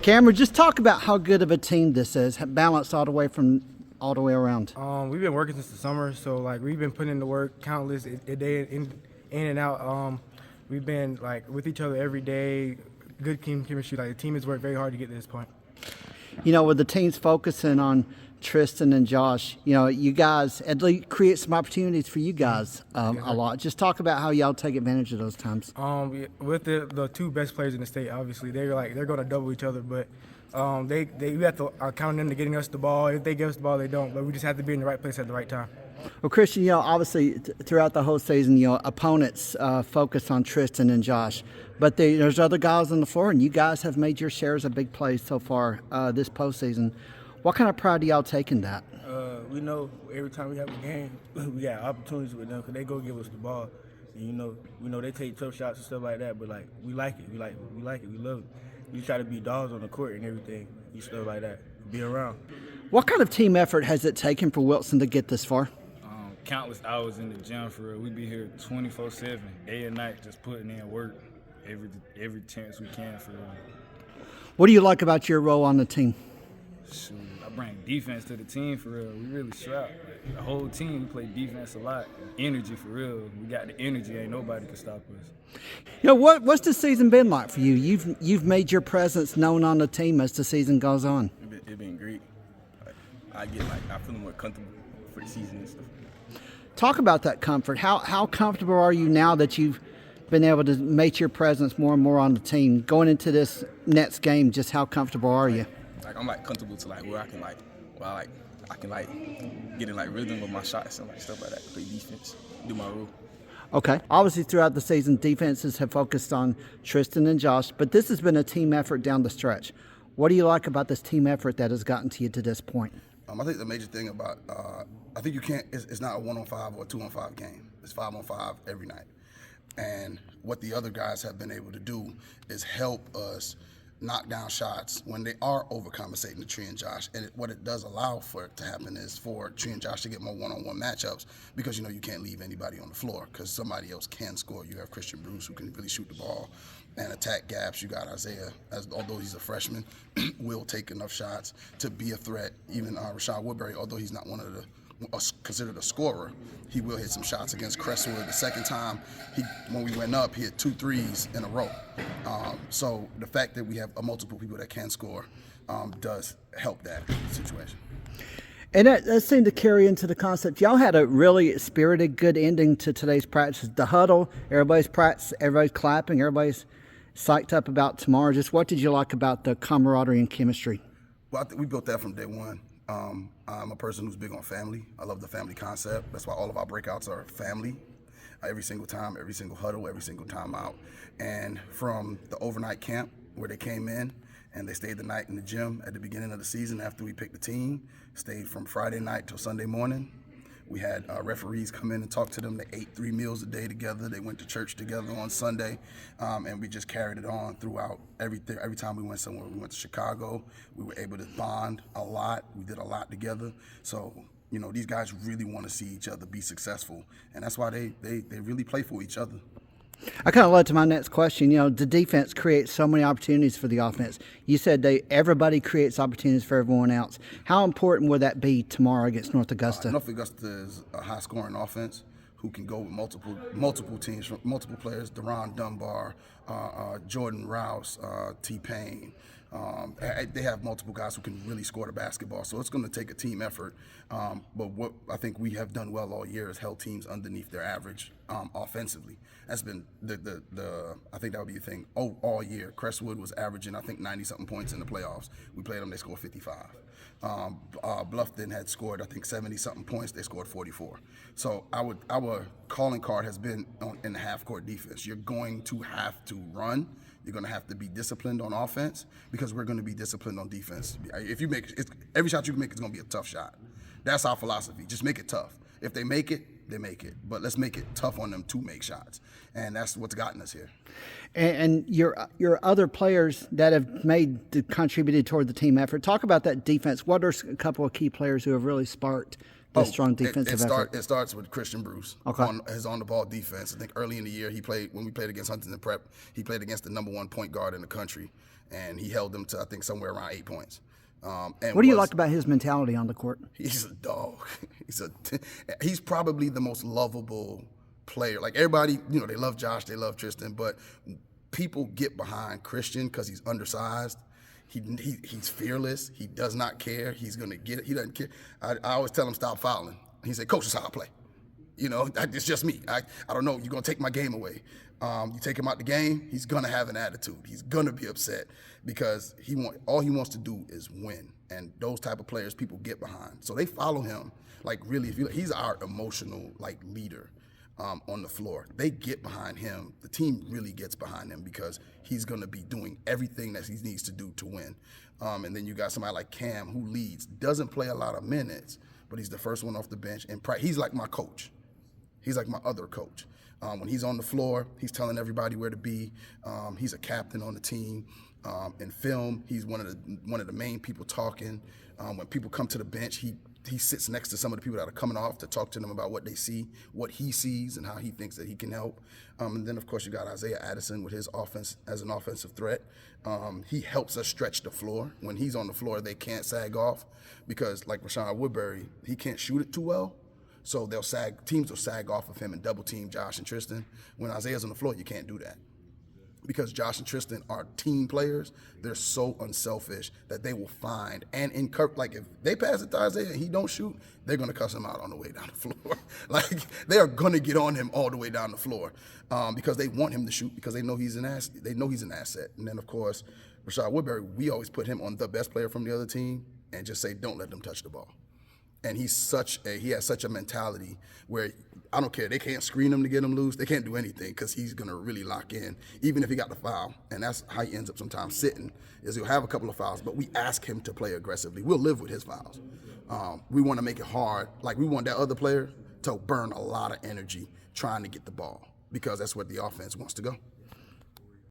Cameron, just talk about how good of a team this is, balanced all the way around. We've been working since the summer, so like we've been putting in the work countless a day in and out. We've been like with each other every day. Good team chemistry. Like the team has worked very hard to get to this point. You know, with the teams focusing on Tristan and Josh, you know, you guys at least create some opportunities for you guys a lot. Just talk about how y'all take advantage of those times. With the two best players in the state, obviously they're going to double each other, but we have to count on them to getting us the ball. If they give us the ball, they don't. But we just have to be in the right place at the right time. Well, Christian, you know, obviously throughout the whole season, you know, opponents focus on Tristan and Josh, but there's other guys on the floor, and you guys have made your shares of big plays so far this postseason. What kind of pride do y'all take in that? We know every time we have a game, we got opportunities with them because they go give us the ball. And, we know they take tough shots and stuff like that, but like we like it. We like it. We love it. We try to be dogs on the court and everything, stuff like that. Be around. What kind of team effort has it taken for Wilson to get this far? Countless hours in the gym for real. We be here 24/7, day and night, just putting in work every chance we can for real. What do you like about your role on the team? Shoot, I bring defense to the team for real. We really strap. Like, the whole team, we play defense a lot. Energy for real. We got the energy. Ain't nobody can stop us. You know, what's the season been like for you? You've made your presence known on the team as the season goes on. It's been great. I feel more comfortable for the season and stuff. Talk about that comfort. How comfortable are you now that you've been able to make your presence more and more on the team? Going into this next game, just how comfortable are you? I'm comfortable to where I can get in rhythm with my shots and stuff like that. Play defense, do my role. Okay. Obviously, throughout the season, defenses have focused on Tristan and Josh, but this has been a team effort down the stretch. What do you like about this team effort that has gotten to you to this point? I think the major thing about I think you can't. It's not a 1-on-5 or a 2-on-5 game. It's 5-on-5 every night. And what the other guys have been able to do is help us knock down shots when they are overcompensating to Tree and Josh. And what it does allow for it to happen is for Tree and Josh to get more one-on-one matchups because, you can't leave anybody on the floor because somebody else can score. You have Christian Bruce who can really shoot the ball and attack gaps. You got Isaiah, although he's a freshman, will take enough shots to be a threat. Even Rashad Woodbury, although he's not one of the considered a scorer, he will hit some shots against Crestwood. The second time, when we went up, he hit 2 threes in a row. So the fact that we have multiple people that can score does help that situation. And that seemed to carry into the concept. Y'all had a really spirited, good ending to today's practice. The huddle, everybody's practice, everybody's clapping, everybody's psyched up about tomorrow. Just what did you like about the camaraderie and chemistry? Well, I think we built that from day one. I'm a person who's big on family. I love the family concept. That's why all of our breakouts are family. Every single time, every single huddle, every single time out. And from the overnight camp where they came in and they stayed the night in the gym at the beginning of the season after we picked the team, stayed from Friday night till Sunday morning. We had referees come in and talk to them. They ate 3 meals a day together. They went to church together on Sunday, and we just carried it on throughout everything. Every time we went somewhere, we went to Chicago. We were able to bond a lot. We did a lot together. So, these guys really want to see each other be successful, and that's why they really play for each other. I kind of led to my next question. The defense creates so many opportunities for the offense. You said everybody creates opportunities for everyone else. How important would that be tomorrow against North Augusta? North Augusta is a high-scoring offense who can go with multiple teams, multiple players. Deron Dunbar, Jordan Rouse, T-Pain. They have multiple guys who can really score the basketball, so it's going to take a team effort. But what I think we have done well all year is held teams underneath their average offensively. That's been I think that would be the thing all year. Crestwood was averaging, I think, 90-something points in the playoffs. We played them, they scored 55. Bluffton had scored, I think, 70-something points. They scored 44. So our calling card has been in the half-court defense. You're going to have to run. You're going to have to be disciplined on offense because we're going to be disciplined on defense. If you make every shot you make is going to be a tough shot. That's our philosophy. Just make it tough. If they make it, they make it. But let's make it tough on them to make shots. And that's what's gotten us here. And your other players that have contributed toward the team effort, talk about that defense. What are a couple of key players who have really sparked the strong defensive effort? It starts with Christian Bruce Okay. on his on-the-ball defense. I think early in the year when we played against Huntington Prep, he played against the #1 point guard in the country, and he held them to, I think, somewhere around 8 points. And What do you like about his mentality on the court? He's a dog. He's probably the most lovable player. Like everybody, they love Josh, they love Tristan, but people get behind Christian because he's undersized. He's fearless. He does not care. He's gonna get it. He doesn't care. I always tell him stop fouling. He said, "Coach, that's how I play." It's just me. I don't know. You're gonna take my game away. You take him out the game, he's gonna have an attitude. He's gonna be upset because all he wants to do is win. And those type of players, people get behind. So they follow him. Like really, he's our emotional leader on the floor. They get behind him. The team really gets behind him because he's gonna be doing everything that he needs to do to win. And then you got somebody like Cam who leads, doesn't play a lot of minutes, but he's the first one off the bench. And he's like my coach. He's like my other coach. When he's on the floor, he's telling everybody where to be. He's a captain on the team. In film, he's one of the main people talking. When people come to the bench, he sits next to some of the people that are coming off to talk to them about what they see, what he sees, and how he thinks that he can help. And then, of course, you got Isaiah Addison with his offense as an offensive threat. He helps us stretch the floor. When he's on the floor, they can't sag off because, like Rashad Woodbury, he can't shoot it too well. So teams will sag off of him and double team Josh and Tristan. When Isaiah's on the floor, you can't do that. Because Josh and Tristan are team players, they're so unselfish that they will find and encourage. Like if they pass it to Isaiah and he don't shoot, they're gonna cuss him out on the way down the floor. Like they are gonna get on him all the way down the floor because they want him to shoot because they know he's an asset. They know he's an asset. And then of course, Rashad Woodbury, we always put him on the best player from the other team and just say, don't let them touch the ball. And he has such a mentality where I don't care. They can't screen him to get him loose. They can't do anything because he's going to really lock in, even if he got the foul. And that's how he ends up sometimes sitting, is he'll have a couple of fouls, but we ask him to play aggressively. We'll live with his fouls. We want to make it hard. Like we want that other player to burn a lot of energy trying to get the ball because that's what the offense wants to go.